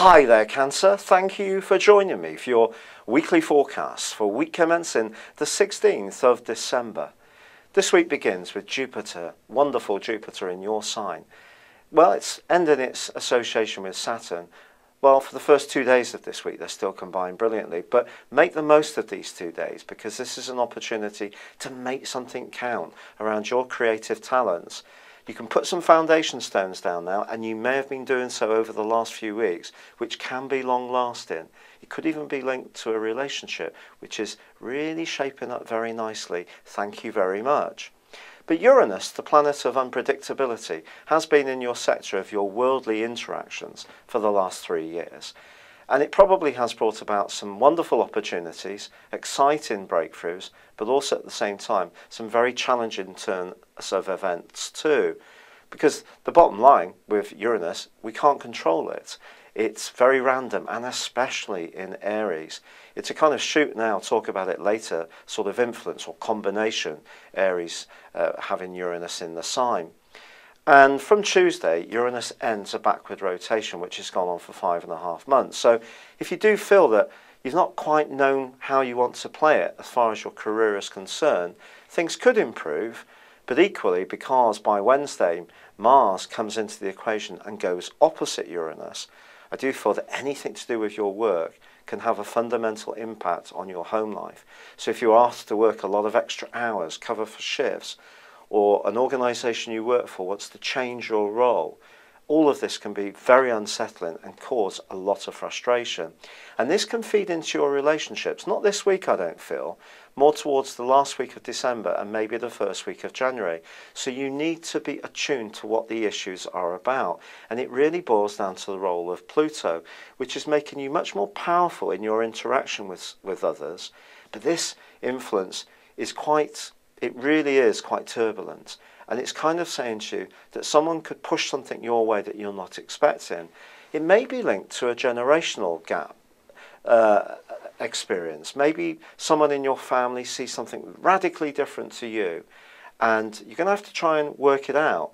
Hi there, Cancer. Thank you for joining me for your weekly forecast for week commencing the 16th of December. This week begins with Jupiter, wonderful Jupiter in your sign. Well, it's ending its association with Saturn. Well, for the first 2 days of this week, they're still combined brilliantly, but make the most of these 2 days because this is an opportunity to make something count around your creative talents. You can put some foundation stones down now, and you may have been doing so over the last few weeks, which can be long lasting. It could even be linked to a relationship, which is really shaping up very nicely. Thank you very much. But Uranus, the planet of unpredictability, has been in your sector of your worldly interactions for the last 3 years. And it probably has brought about some wonderful opportunities, exciting breakthroughs, but also at the same time, some very challenging turns of events too. Because the bottom line with Uranus, we can't control it. It's very random, and especially in Aries. It's a kind of shoot now, talk about it later, sort of influence or combination, Aries having Uranus in the sign. And from Tuesday, Uranus ends a backward rotation, which has gone on for 5.5 months. So if you do feel that you've not quite known how you want to play it as far as your career is concerned, things could improve. But equally, because by Wednesday, Mars comes into the equation and goes opposite Uranus, I do feel that anything to do with your work can have a fundamental impact on your home life. So if you're asked to work a lot of extra hours, cover for shifts, or an organisation you work for wants to change your role, all of this can be very unsettling and cause a lot of frustration. And this can feed into your relationships, not this week I don't feel, more towards the last week of December and maybe the first week of January. So you need to be attuned to what the issues are about. And it really boils down to the role of Pluto, which is making you much more powerful in your interaction with others. But this influence is it really is quite turbulent. And it's kind of saying to you that someone could push something your way that you're not expecting. It may be linked to a generational gap experience. Maybe someone in your family sees something radically different to you, and you're going to have to try and work it out.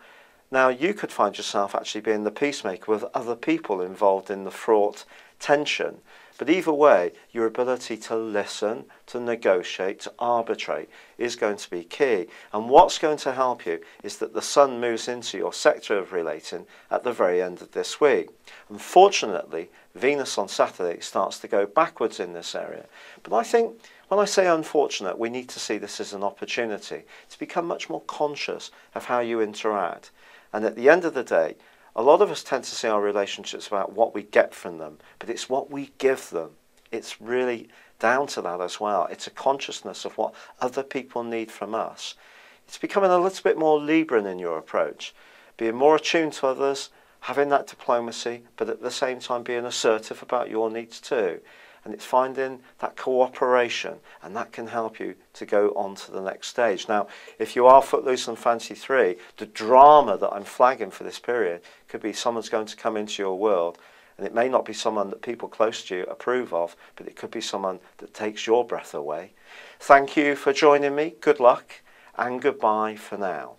Now, you could find yourself actually being the peacemaker with other people involved in the fraught tension. But either way, your ability to listen, to negotiate, to arbitrate is going to be key. And what's going to help you is that the Sun moves into your sector of relating at the very end of this week. Unfortunately, Venus on Saturday starts to go backwards in this area. But I think when I say unfortunate, we need to see this as an opportunity to become much more conscious of how you interact. And at the end of the day, a lot of us tend to see our relationships about what we get from them, but it's what we give them. It's really down to that as well. It's a consciousness of what other people need from us. It's becoming a little bit more Libran in your approach, being more attuned to others, having that diplomacy, but at the same time being assertive about your needs too. And it's finding that cooperation, and that can help you to go on to the next stage. Now, if you are footloose on Fancy 3, the drama that I'm flagging for this period could be someone's going to come into your world, and it may not be someone that people close to you approve of, but it could be someone that takes your breath away. Thank you for joining me. Good luck, and goodbye for now.